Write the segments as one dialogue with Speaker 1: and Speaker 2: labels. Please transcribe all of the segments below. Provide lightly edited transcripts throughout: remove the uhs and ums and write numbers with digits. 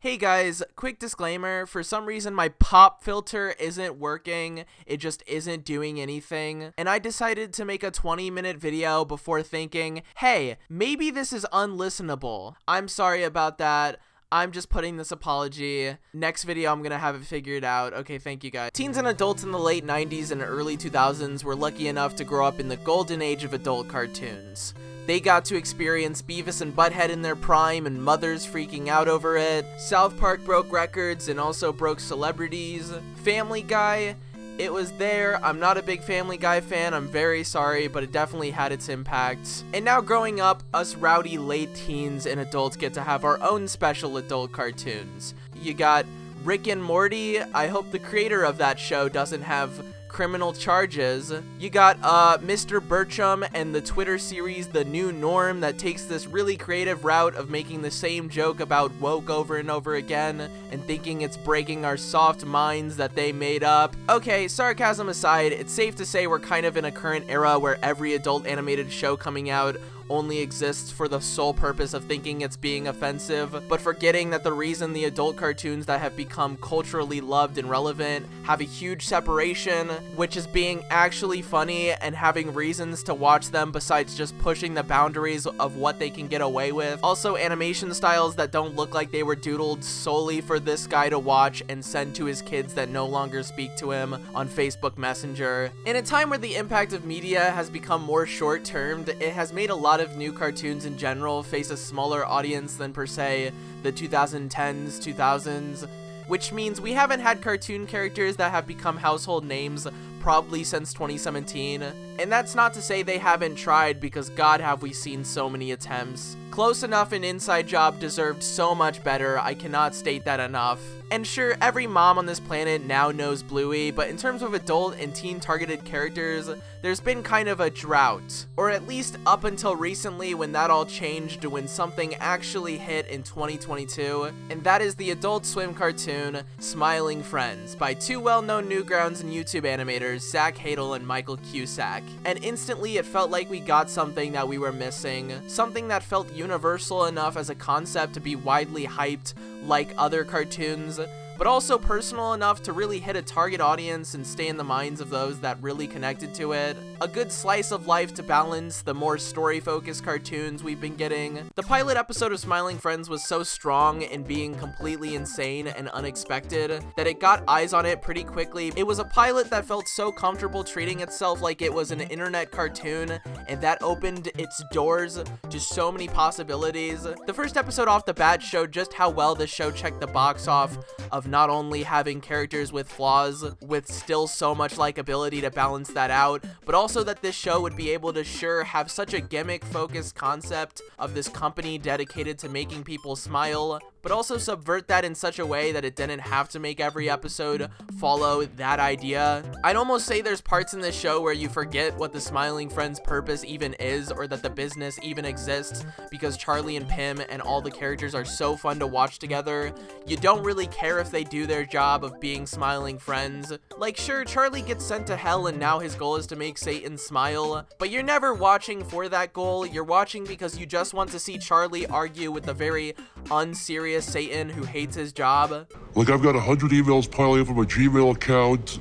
Speaker 1: Hey guys, quick disclaimer, for some reason my pop filter isn't working, it just isn't doing anything, and I decided to make a 20-minute video before thinking, hey, maybe this is unlistenable. I'm sorry about that. I'm just putting this apology. Next video, I'm gonna have it figured out. Okay, thank you guys. Teens and adults in the late 90s and early 2000s were lucky enough to grow up in the golden age of adult cartoons. They got to experience Beavis and Butthead in their prime and mothers freaking out over it. South Park broke records and also broke celebrities. Family Guy, it was there. I'm not a big Family Guy fan, I'm very sorry, but it definitely had its impact. And now growing up, us rowdy late teens and adults get to have our own special adult cartoons. You got Rick and Morty. I hope the creator of that show doesn't have criminal charges. You got Mr. Bertram and the Twitter series The New Norm that takes this really creative route of making the same joke about woke over and over again and thinking it's breaking our soft minds that they made up. Okay, sarcasm aside, it's safe to say we're kind of in a current era where every adult animated show coming out only exists for the sole purpose of thinking it's being offensive, but forgetting that the reason the adult cartoons that have become culturally loved and relevant have a huge separation, which is being actually funny and having reasons to watch them besides just pushing the boundaries of what they can get away with. Also, animation styles that don't look like they were doodled solely for this guy to watch and send to his kids that no longer speak to him on Facebook Messenger. In a time where the impact of media has become more short-termed, it has made a lot of new cartoons in general face a smaller audience than per se the 2010s, 2000s, which means we haven't had cartoon characters that have become household names probably since 2017. And that's not to say they haven't tried, because God have we seen so many attempts. Close Enough and Inside Job deserved so much better, I cannot state that enough. And sure, every mom on this planet now knows Bluey, but in terms of adult and teen targeted characters, there's been kind of a drought. Or at least up until recently, when that all changed, when something actually hit in 2022, and that is the Adult Swim cartoon Smiling Friends by two well-known Newgrounds and YouTube animators, Zach Hadel and Michael Cusack. And instantly it felt like we got something that we were missing, something that felt universal enough as a concept to be widely hyped like other cartoons, but also personal enough to really hit a target audience and stay in the minds of those that really connected to it. A good slice of life to balance the more story-focused cartoons we've been getting. The pilot episode of Smiling Friends was so strong in being completely insane and unexpected that it got eyes on it pretty quickly. It was a pilot that felt so comfortable treating itself like it was an internet cartoon, and that opened its doors to so many possibilities. The first episode off the bat showed just how well this show checked the box off of not only having characters with flaws with still so much likability to balance that out, but also that this show would be able to have such a gimmick focused concept of this company dedicated to making people smile, but also subvert that in such a way that it didn't have to make every episode follow that idea. I'd almost say there's parts in this show where you forget what the Smiling Friends purpose even is, or that the business even exists, because Charlie and Pim and all the characters are so fun to watch together. You don't really care if they do their job of being smiling friends. Like, sure, Charlie gets sent to hell and now his goal is to make Satan smile, but you're never watching for that goal. You're watching because you just want to see Charlie argue with the very unserious Satan who hates his job.
Speaker 2: Like, I've got 100 emails piling up on my Gmail account.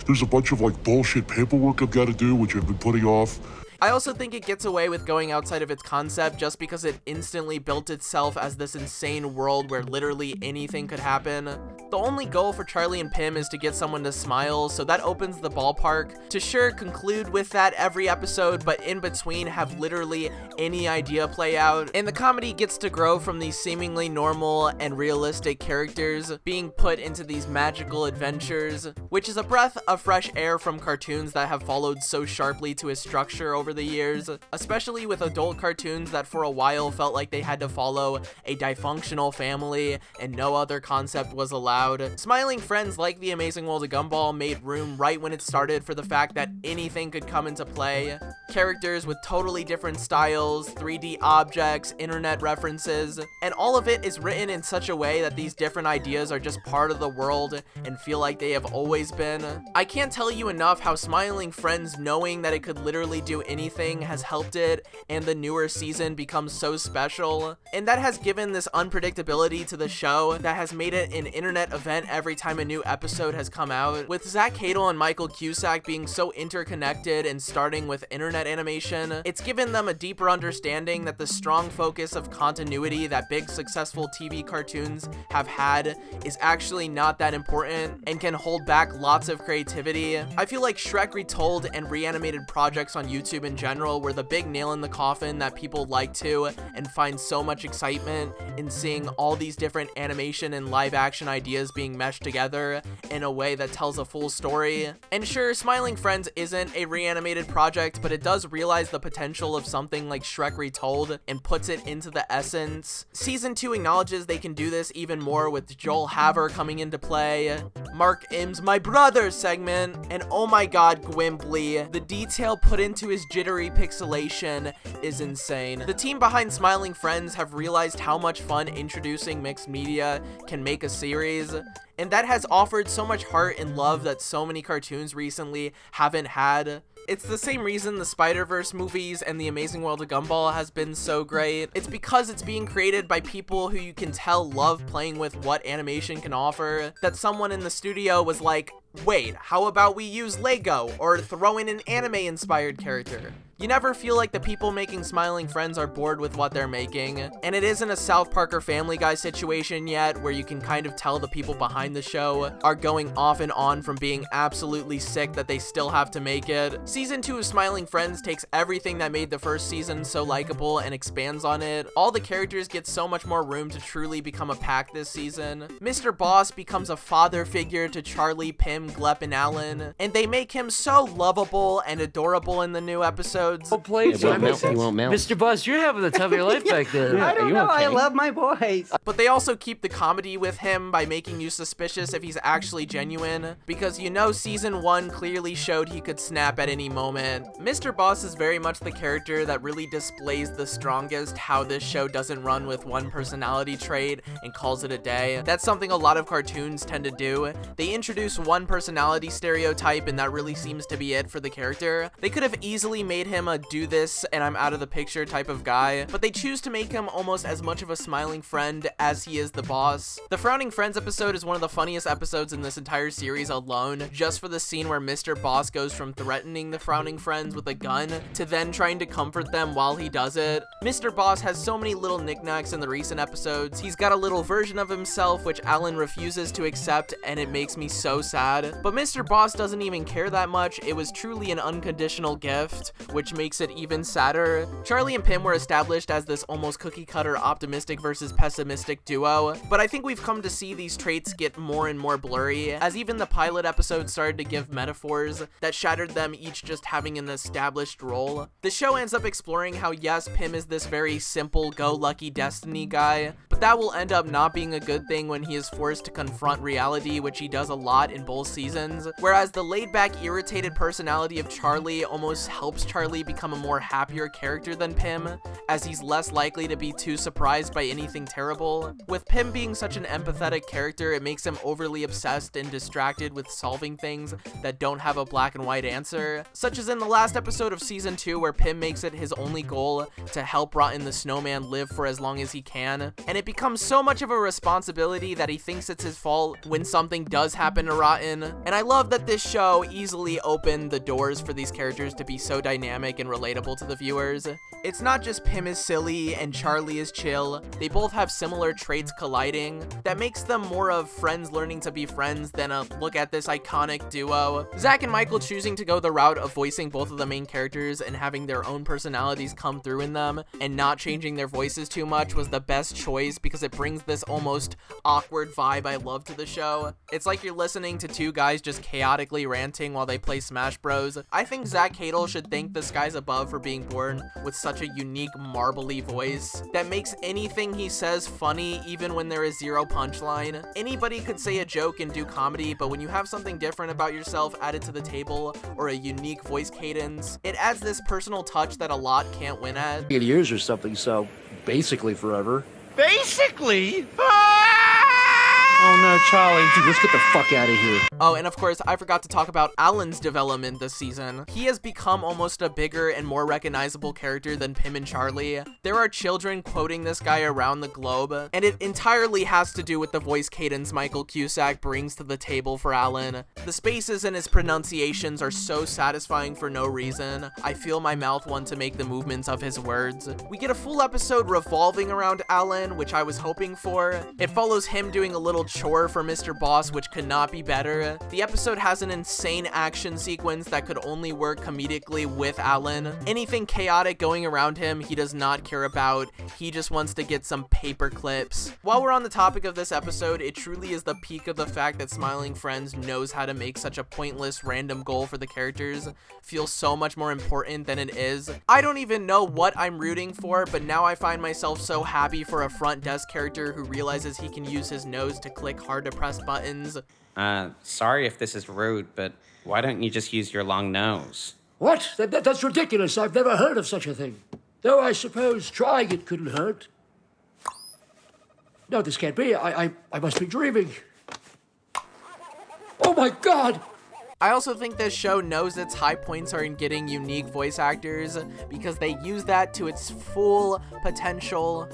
Speaker 2: There's a bunch of like bullshit paperwork I've got to do, which I've been putting off.
Speaker 1: I also think it gets away with going outside of its concept just because it instantly built itself as this insane world where literally anything could happen. The only goal for Charlie and Pim is to get someone to smile, so that opens the ballpark to conclude with that every episode, but in between have literally any idea play out. And the comedy gets to grow from these seemingly normal and realistic characters being put into these magical adventures, which is a breath of fresh air from cartoons that have followed so sharply to a structure over the years, especially with adult cartoons that for a while felt like they had to follow a dysfunctional family and no other concept was allowed. Smiling Friends, like The Amazing World of Gumball, made room right when it started for the fact that anything could come into play. characters with totally different styles, 3D objects, internet references, and all of it is written in such a way that these different ideas are just part of the world and feel like they have always been. I can't tell you enough how Smiling Friends knowing that it could literally do anything has helped it and the newer season become so special, and that has given this unpredictability to the show that has made it an internet event every time a new episode has come out. With Zach Cadel and Michael Cusack being so interconnected and starting with internet animation, it's given them a deeper understanding that the strong focus of continuity that big successful TV cartoons have had is actually not that important and can hold back lots of creativity. I feel like Shrek Retold and reanimated projects on YouTube in general were the big nail in the coffin that people like to and find so much excitement in seeing all these different animation and live action ideas being meshed together in a way that tells a full story. And sure, Smiling Friends isn't a reanimated project, but it does realize the potential of something like Shrek Retold and puts it into the essence. Season 2 acknowledges they can do this even more with Joel Haver coming into play, Mark M's My Brother segment, and oh my god, Gwimbly. The detail put into his jittery pixelation is insane. The team behind Smiling Friends have realized how much fun introducing mixed media can make a series, and that has offered so much heart and love that so many cartoons recently haven't had. It's the same reason the Spider-Verse movies and The Amazing World of Gumball has been so great. It's because it's being created by people who you can tell love playing with what animation can offer, that someone in the studio was like, wait, how about we use Lego or throw in an anime-inspired character? You never feel like the people making Smiling Friends are bored with what they're making, and it isn't a South Park or Family Guy situation yet where you can kind of tell the people behind the show are going off and on from being absolutely sick that they still have to make it. Season 2 of Smiling Friends takes everything that made the first season so likable and expands on it. All the characters get so much more room to truly become a pack this season. Mr. Boss becomes a father figure to Charlie, Pim, Glep, and Alan, and they make him so lovable and adorable in the new episodes.
Speaker 3: Oh, please,
Speaker 4: He won't melt.
Speaker 3: Mr. Boss, you're having the time of your life back there.
Speaker 5: I don't
Speaker 4: you
Speaker 5: know.
Speaker 4: okay?
Speaker 5: I love my boys.
Speaker 1: But they also keep the comedy with him by making you suspicious if he's actually genuine, because you know season 1 clearly showed he could snap at any moment. Mr. Boss is very much the character that really displays the strongest how this show doesn't run with one personality trait and calls it a day. That's something a lot of cartoons tend to do. They introduce one personality stereotype and that really seems to be it for the character. They could have easily made him a do this and I'm out of the picture type of guy, but they choose to make him almost as much of a smiling friend as he is the boss. The Frowning Friends episode is one of the funniest episodes in this entire series alone, just for the scene where Mr. Boss goes from threatening the Frowning Friends with a gun to then trying to comfort them while he does it. Mr. Boss has so many little knickknacks in the recent episodes. He's got a little version of himself which Alan refuses to accept, and it makes me so sad. But Mr. Boss doesn't even care that much. It was truly an unconditional gift, which makes it even sadder. Charlie and Pim were established as this almost cookie-cutter optimistic versus pessimistic duo, but I think we've come to see these traits get more and more blurry, as even the pilot episode started to give metaphors that shattered them each just having an established role. The show ends up exploring how yes, Pim is this very simple, go-lucky destiny guy, but that will end up not being a good thing when he is forced to confront reality, which he does a lot in both seasons, whereas the laid-back, irritated personality of Charlie almost helps Charlie become a more happier character than Pim, as he's less likely to be too surprised by anything terrible. With Pim being such an empathetic character, it makes him overly obsessed and distracted with solving things that don't have a black and white answer, such as in the last episode of season 2 where Pim makes it his only goal to help Rotten the Snowman live for as long as he can, and it becomes so much of a responsibility that he thinks it's his fault when something does happen to Rotten. And I love that this show easily opened the doors for these characters to be so dynamic and relatable to the viewers. It's not just Pim is silly and Charlie is chill, they both have similar traits colliding that makes them more of friends learning to be friends than a look at this iconic duo. Zach and Michael choosing to go the route of voicing both of the main characters and having their own personalities come through in them and not changing their voices too much was the best choice because it brings this almost awkward vibe I love to the show. It's like you're listening to two guys just chaotically ranting while they play Smash Bros. I think Zach Hadel should thank the skies above for being born with such a unique marbly voice that makes anything he says funny even when there is zero punchline. Anybody could say a joke and do comedy, but when you have something different about yourself added to the table or a unique voice cadence, it adds this personal touch that a lot can't win at.
Speaker 4: 8 years or something, so basically forever.
Speaker 5: Basically?
Speaker 4: Oh no, Charlie. Dude, let's get the fuck out of here.
Speaker 1: Oh, and of course, I forgot to talk about Alan's development this season. He has become almost a bigger and more recognizable character than Pim and Charlie. There are children quoting this guy around the globe, and it entirely has to do with the voice cadence Michael Cusack brings to the table for Alan. The spaces in his pronunciations are so satisfying for no reason. I feel my mouth want to make the movements of his words. We get a full episode revolving around Alan, which I was hoping for. It follows him doing a little chore for Mr. Boss, which could not be better. The episode has an insane action sequence that could only work comedically with Alan. Anything chaotic going around him, he does not care about. He just wants to get some paper clips. While we're on the topic of this episode, it truly is the peak of the fact that Smiling Friends knows how to make such a pointless random goal for the characters feel so much more important than it is. I don't even know what I'm rooting for, but now I find myself so happy for a front desk character who realizes he can use his nose to click hard to press buttons.
Speaker 6: Sorry if this is rude, but why don't you just use your long nose?
Speaker 4: What? That's ridiculous. I've never heard of such a thing. Though I suppose trying it couldn't hurt. No, this can't be. I must be dreaming. Oh my God!
Speaker 1: I also think this show knows its high points are in getting unique voice actors because they use that to its full potential.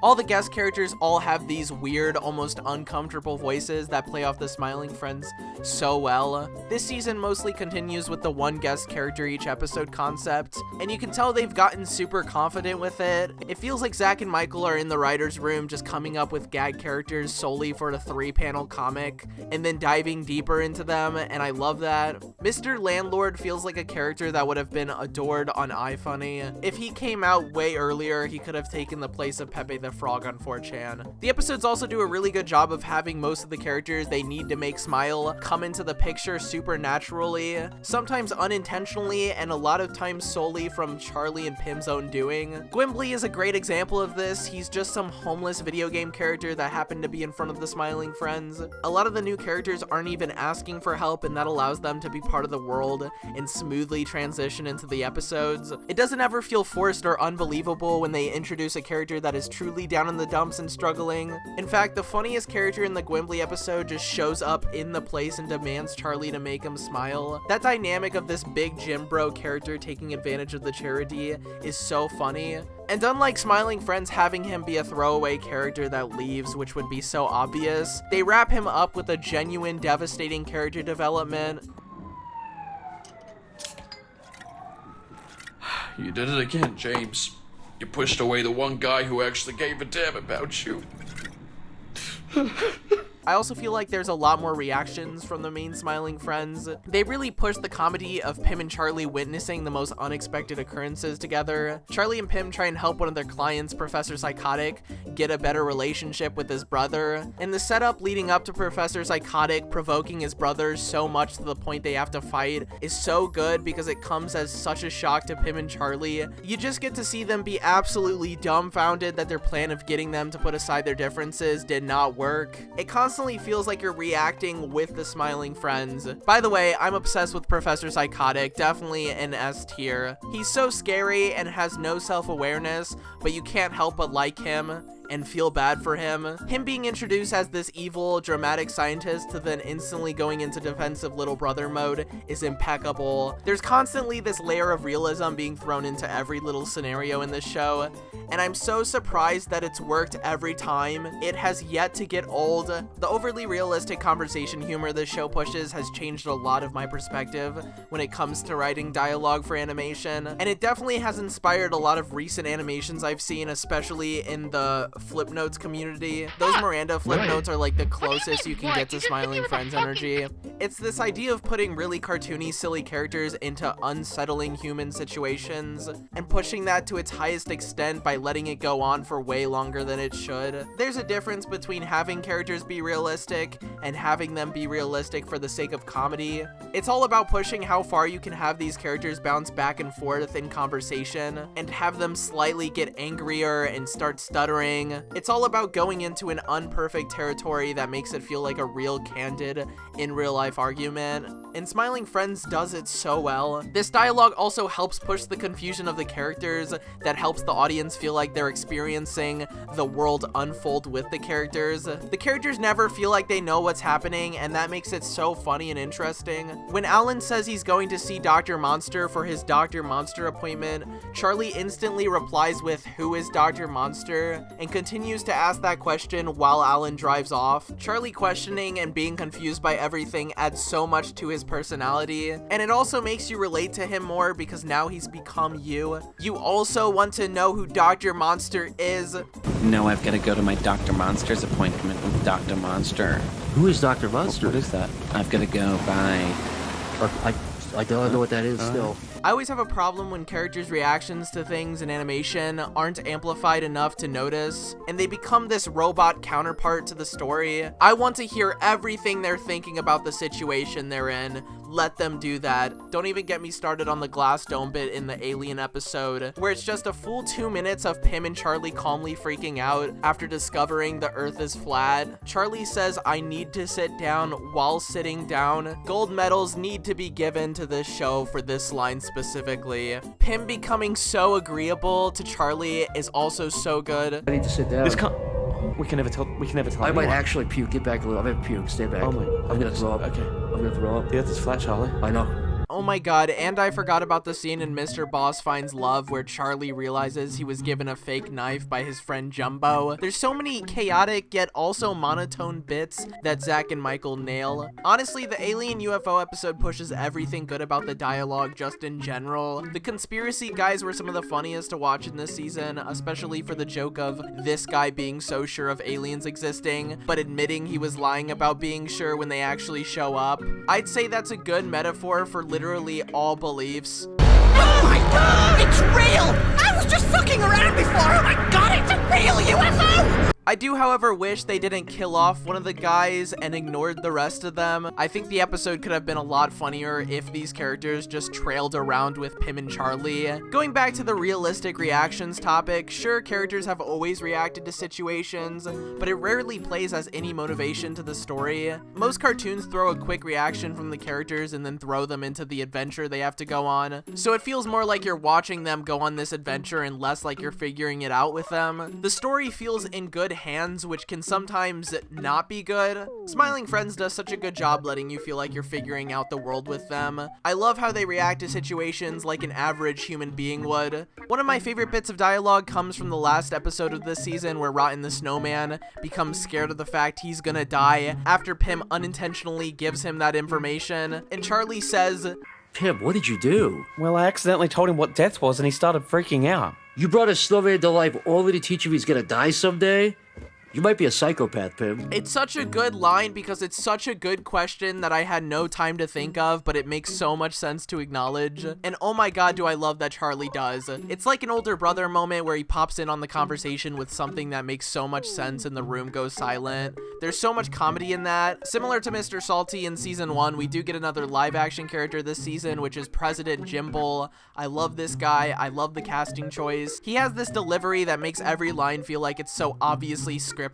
Speaker 1: All the guest characters all have these weird, almost uncomfortable voices that play off the Smiling Friends so well. This season mostly continues with the one guest character each episode concept, and you can tell they've gotten super confident with it. It feels like Zach and Michael are in the writer's room just coming up with gag characters solely for the 3-panel comic, and then diving deeper into them, and I love that. Mr. Landlord feels like a character that would have been adored on iFunny. If he came out way earlier, he could have taken the place of Pepe the Frog on 4chan. The episodes also do a really good job of having most of the characters they need to make smile come into the picture super naturally, sometimes unintentionally, and a lot of times solely from Charlie and Pim's own doing. Gwimbly is a great example of this. He's just some homeless video game character that happened to be in front of the Smiling Friends. A lot of the new characters aren't even asking for help, and that allows them to be part of the world and smoothly transition into the episodes. It doesn't ever feel forced or unbelievable when they introduce a character that is truly down in the dumps and struggling. In fact, the funniest character in the Gwimbly episode just shows up in the place and demands Charlie to make him smile. That dynamic of this big gym bro character taking advantage of the charity is so funny. And unlike Smiling Friends having him be a throwaway character that leaves, which would be so obvious, they wrap him up with a genuine, devastating character development.
Speaker 7: You did it again, James. You pushed away the one guy who actually gave a damn about you.
Speaker 1: I also feel like there's a lot more reactions from the main Smiling Friends. They really push the comedy of Pim and Charlie witnessing the most unexpected occurrences together. Charlie and Pim try and help one of their clients, Professor Psychotic, get a better relationship with his brother. And the setup leading up to Professor Psychotic provoking his brother so much to the point they have to fight is so good because it comes as such a shock to Pim and Charlie. You just get to see them be absolutely dumbfounded that their plan of getting them to put aside their differences did not work. It constantly feels like you're reacting with the Smiling Friends. By the way, I'm obsessed with Professor Psychotic, definitely an S tier. He's so scary and has no self-awareness, but you can't help but like him and feel bad for him. Him being introduced as this evil, dramatic scientist to then instantly going into defensive little brother mode is impeccable. There's constantly this layer of realism being thrown into every little scenario in this show, and I'm so surprised that it's worked every time. It has yet to get old. The overly realistic conversation humor this show pushes has changed a lot of my perspective when it comes to writing dialogue for animation, and it definitely has inspired a lot of recent animations I've seen, especially in the flip notes community. Those Miranda flip notes are like the closest you can get to Smiling Friends energy. It's this idea of putting really cartoony, silly characters into unsettling human situations and pushing that to its highest extent by letting it go on for way longer than it should. There's a difference between having characters be realistic and having them be realistic for the sake of comedy. It's all about pushing how far you can have these characters bounce back and forth in conversation and have them slightly get angrier and start stuttering. It's all about going into an unperfect territory that makes it feel like a real candid, in real life argument. And Smiling Friends does it so well. This dialogue also helps push the confusion of the characters, that helps the audience feel like they're experiencing the world unfold with the characters. The characters never feel like they know what's happening, and that makes it so funny and interesting. When Alan says he's going to see Dr. Monster for his Dr. Monster appointment, Charlie instantly replies with, "Who is Dr. Monster?" and continues to ask that question while Alan drives off. Charlie questioning and being confused by everything adds so much to his personality, and it also makes you relate to him more because now he's become you. You also want to know who Dr. Monster is.
Speaker 6: No, I've got to go to my Dr. Monster's appointment with Dr. Monster.
Speaker 4: Who is Dr. Monster?
Speaker 6: What is that? I've got to go. Bye.
Speaker 4: I don't know what that is still.
Speaker 1: I always have a problem when characters' reactions to things in animation aren't amplified enough to notice, and they become this robot counterpart to the story. I want to hear everything they're thinking about the situation they're in. Let them do that. Don't even get me started on the glass dome bit in the Alien episode, where it's just a full 2 minutes of Pim and Charlie calmly freaking out after discovering the Earth is flat. Charlie says, "I need to sit down," while sitting down. Gold medals need to be given to this show for this line specifically. Pim becoming so agreeable to Charlie is also so good.
Speaker 4: I need to sit down.
Speaker 3: This can't. We can never tell. We can never tell.
Speaker 4: I might
Speaker 3: anyone.
Speaker 4: actually puke. Get back a little. I'm gonna puke. Stay back.
Speaker 3: Oh my.
Speaker 4: I'm gonna throw up.
Speaker 3: Okay.
Speaker 4: I'm gonna throw up.
Speaker 3: The Earth is flat, Charlie.
Speaker 4: I know.
Speaker 1: Oh my god, and I forgot about the scene in Mr. Boss Finds Love where Charlie realizes he was given a fake knife by his friend Jumbo. There's so many chaotic yet also monotone bits that Zach and Michael nail. Honestly, the Alien UFO episode pushes everything good about the dialogue just in general. The conspiracy guys were some of the funniest to watch in this season, especially for the joke of this guy being so sure of aliens existing, but admitting he was lying about being sure when they actually show up. I'd say that's a good metaphor for literally all beliefs.
Speaker 5: Oh my god, it's real! I was just fucking around before! Oh my god, it's a real UFO!
Speaker 1: I do, however, wish they didn't kill off one of the guys and ignored the rest of them. I think the episode could have been a lot funnier if these characters just trailed around with Pim and Charlie. Going back to the realistic reactions topic, sure, characters have always reacted to situations, but it rarely plays as any motivation to the story. Most cartoons throw a quick reaction from the characters and then throw them into the adventure they have to go on. So it feels more like you're watching them go on this adventure and less like you're figuring it out with them. The story feels in good hands, which can sometimes not be good. Smiling Friends does such a good job letting you feel like you're figuring out the world with them. I love how they react to situations like an average human being would. One of my favorite bits of dialogue comes from the last episode of this season where Rotten the Snowman becomes scared of the fact he's gonna die after Pim unintentionally gives him that information, and Charlie says,
Speaker 4: Pim, what did you do?
Speaker 3: Well, I accidentally told him what death was, and he started freaking out.
Speaker 4: You brought a snowman to life only to teach him he's gonna die someday? You might be a psychopath, Pim.
Speaker 1: It's such a good line because it's such a good question that I had no time to think of, but it makes so much sense to acknowledge. And oh my god, do I love that Charlie does. It's like an older brother moment where he pops in on the conversation with something that makes so much sense and the room goes silent. There's so much comedy in that. Similar to Mr. Salty in season 1, we do get another live action character this season, which is President Jimble. I love this guy. I love the casting choice. He has this delivery that makes every line feel like it's so obviously scripted,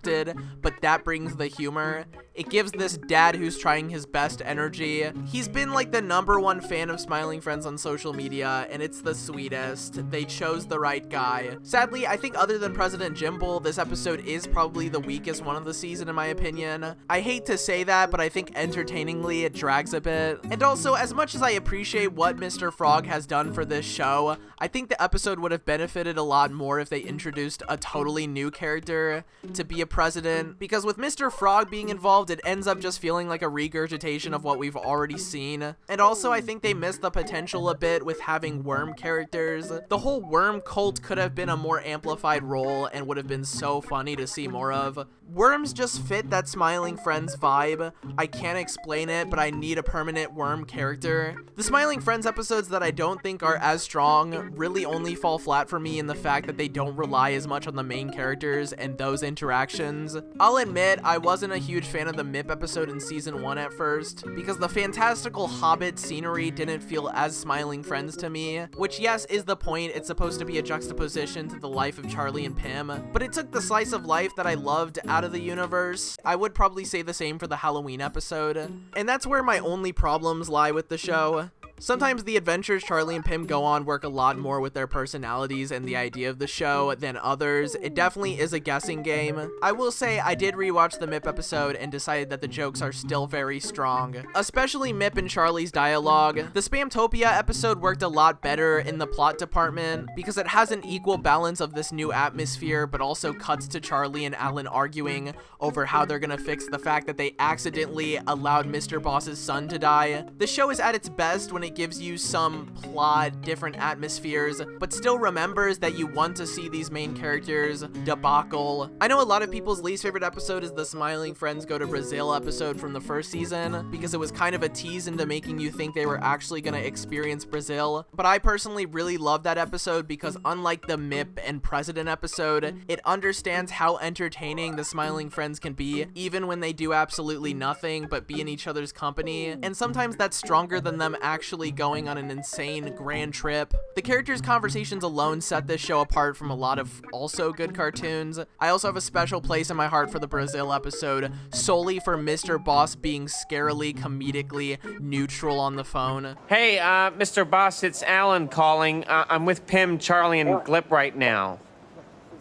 Speaker 1: but that brings the humor. It gives this dad who's trying his best energy. He's been like the #1 fan of Smiling Friends on social media, and it's the sweetest. They chose the right guy. Sadly, I think other than President Jimble, this episode is probably the weakest one of the season in my opinion. I hate to say that, but I think entertainingly it drags a bit. And also, as much as I appreciate what Mr. Frog has done for this show, I think the episode would have benefited a lot more if they introduced a totally new character to be a president, because because with Mr. Frog being involved, it ends up just feeling like a regurgitation of what we've already seen. And also, I think they missed the potential a bit with having worm characters. The whole worm cult could have been a more amplified role and would have been so funny to see more of. Worms just fit that Smiling Friends vibe. I can't explain it, but I need a permanent worm character. The Smiling Friends episodes that I don't think are as strong really only fall flat for me in the fact that they don't rely as much on the main characters and those interactions. I'll admit, I wasn't a huge fan of the MIP episode in season 1 at first, because the fantastical Hobbit scenery didn't feel as Smiling Friends to me, which yes is the point, it's supposed to be a juxtaposition to the life of Charlie and Pim, but it took the slice of life that I loved out of the universe. I would probably say the same for the Halloween episode, and that's where my only problems lie with the show. Sometimes the adventures Charlie and Pim go on work a lot more with their personalities and the idea of the show than others. It definitely is a guessing game. I will say I did rewatch the MIP episode and decided that the jokes are still very strong, especially Mip and Charlie's dialogue. The Spamtopia episode worked a lot better in the plot department because it has an equal balance of this new atmosphere, but also cuts to Charlie and Alan arguing over how they're gonna fix the fact that they accidentally allowed Mr. Boss's son to die. The show is at its best when it gives you some plot, different atmospheres, but still remembers that you want to see these main characters debacle. I know a lot of people's least favorite episode is the Smiling Friends Go to Brazil episode from the first season, because it was kind of a tease into making you think they were actually going to experience Brazil, but I personally really love that episode because unlike the MIP and President episode, it understands how entertaining the Smiling Friends can be, even when they do absolutely nothing but be in each other's company, and sometimes that's stronger than them actually going on an insane grand trip. The characters' conversations alone set this show apart from a lot of also good cartoons. I also have a special place in my heart for the Brazil episode, solely for Mr. Boss being scarily comedically neutral on the phone.
Speaker 3: Hey, Mr. Boss, it's Alan calling. I'm with Pim, Charlie, and Glip right now.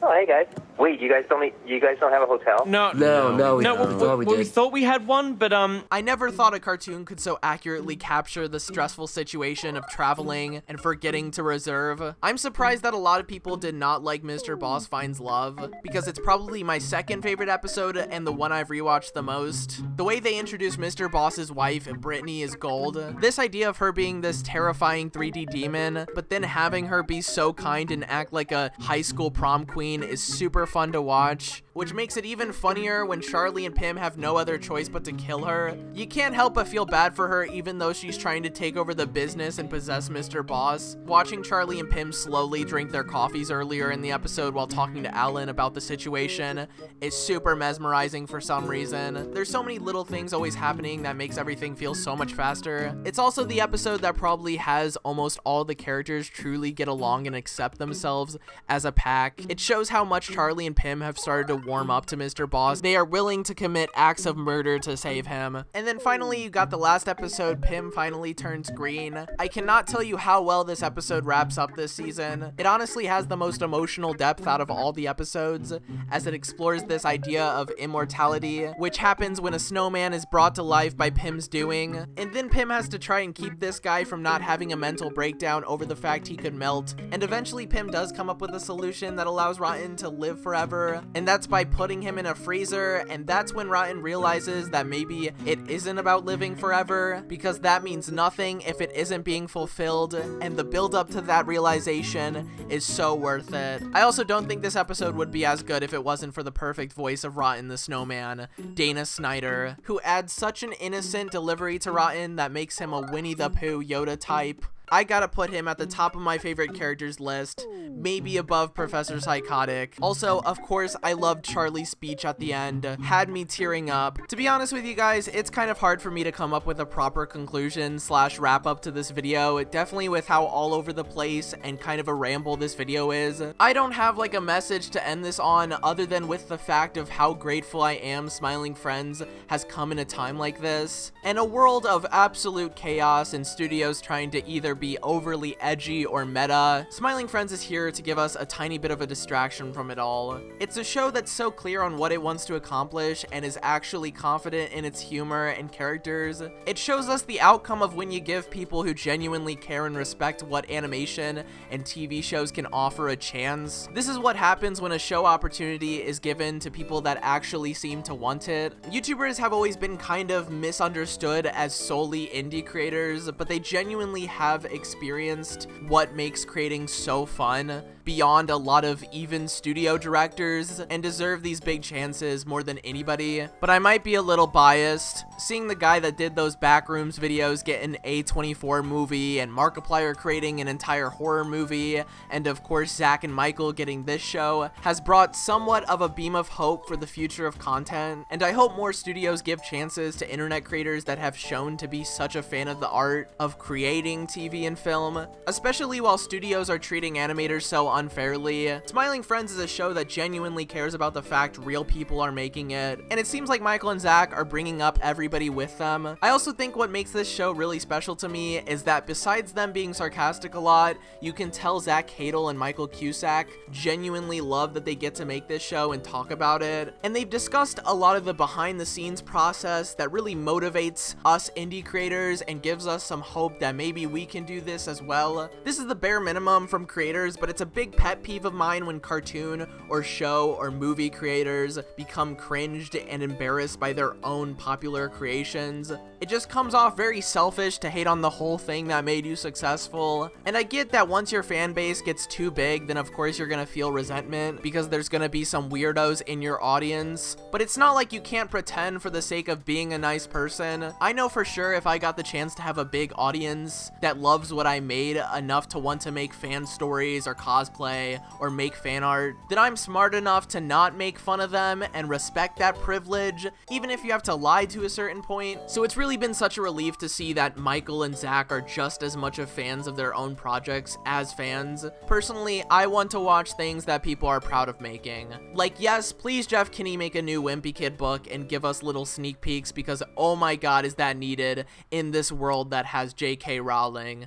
Speaker 8: Oh, hey guys. Wait, you guys don't have a hotel?
Speaker 3: No, we thought we had one, but
Speaker 1: I never thought a cartoon could so accurately capture the stressful situation of traveling and forgetting to reserve. I'm surprised that a lot of people did not like Mr. Boss Finds Love, because it's probably my second favorite episode and the one I've rewatched the most. The way they introduce Mr. Boss's wife, Brittany, is gold. This idea of her being this terrifying 3D demon, but then having her be so kind and act like a high school prom queen is super fun to watch, which makes it even funnier when Charlie and Pim have no other choice but to kill her. You can't help but feel bad for her even though she's trying to take over the business and possess Mr. Boss. Watching Charlie and Pim slowly drink their coffees earlier in the episode while talking to Alan about the situation is super mesmerizing for some reason. There's so many little things always happening that makes everything feel so much faster. It's also the episode that probably has almost all the characters truly get along and accept themselves as a pack. It shows how much Charlie and Pim have started to warm up to Mr. Boss. They are willing to commit acts of murder to save him. And then finally, you got the last episode, Pim finally turns green. I cannot tell you how well this episode wraps up this season. It honestly has the most emotional depth out of all the episodes, as it explores this idea of immortality, which happens when a snowman is brought to life by Pim's doing. And then Pim has to try and keep this guy from not having a mental breakdown over the fact he could melt. And eventually Pim does come up with a solution that allows Rotten to live forever, and that's by putting him in a freezer. And that's when Rotten realizes that maybe it isn't about living forever, because that means nothing if it isn't being fulfilled, and the build up to that realization is so worth it. I also don't think this episode would be as good if it wasn't for the perfect voice of Rotten the Snowman, Dana Snyder, who adds such an innocent delivery to Rotten that makes him a Winnie the Pooh Yoda type. I gotta put him at the top of my favorite characters list, maybe above Professor Psychotic. Also, of course, I loved Charlie's speech at the end, had me tearing up. To be honest with you guys, it's kind of hard for me to come up with a proper conclusion / wrap up to this video, definitely with how all over the place and kind of a ramble this video is. I don't have like a message to end this on other than with the fact of how grateful I am Smiling Friends has come in a time like this, and a world of absolute chaos and studios trying to either be overly edgy or meta. Smiling Friends is here to give us a tiny bit of a distraction from it all. It's a show that's so clear on what it wants to accomplish and is actually confident in its humor and characters. It shows us the outcome of when you give people who genuinely care and respect what animation and TV shows can offer a chance. This is what happens when a show opportunity is given to people that actually seem to want it. YouTubers have always been kind of misunderstood as solely indie creators, but they genuinely have experienced what makes creating so fun beyond a lot of even studio directors and deserve these big chances more than anybody. But I might be a little biased. Seeing the guy that did those Backrooms videos get an A24 movie, and Markiplier creating an entire horror movie, and of course Zach and Michael getting this show, has brought somewhat of a beam of hope for the future of content. And I hope more studios give chances to internet creators that have shown to be such a fan of the art of creating TV and film, especially while studios are treating animators so unfairly. Smiling Friends is a show that genuinely cares about the fact real people are making it, and it seems like Michael and Zach are bringing up everybody with them. I also think what makes this show really special to me is that besides them being sarcastic a lot, you can tell Zach Hadel and Michael Cusack genuinely love that they get to make this show and talk about it, and they've discussed a lot of the behind the scenes process that really motivates us indie creators and gives us some hope that maybe we can do this as well. This is the bare minimum from creators, but it's a big pet peeve of mine when cartoon or show or movie creators become cringed and embarrassed by their own popular creations. It just comes off very selfish to hate on the whole thing that made you successful. And I get that once your fan base gets too big, then of course you're gonna feel resentment because there's gonna be some weirdos in your audience, but it's not like you can't pretend for the sake of being a nice person. I know for sure if I got the chance to have a big audience that loves what I made enough to want to make fan stories or cosplay or make fan art, then I'm smart enough to not make fun of them and respect that privilege, even if you have to lie to a certain point. So it's really been such a relief to see that Michael and Zach are just as much of fans of their own projects as fans. Personally, I want to watch things that people are proud of making. Like, yes, please Jeff Kinney make a new Wimpy Kid book and give us little sneak peeks, because oh my god is that needed in this world that has J.K. Rowling.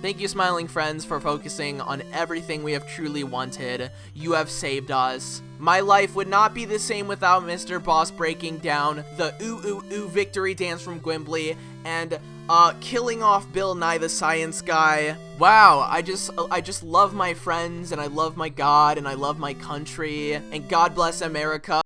Speaker 1: Thank you, Smiling Friends, for focusing on everything we have truly wanted. You have saved us. My life would not be the same without Mr. Boss breaking down the ooh ooh ooh victory dance from Gwimbly and killing off Bill Nye the Science Guy. Wow, I just love my friends, and I love my God, and I love my country, and God bless America.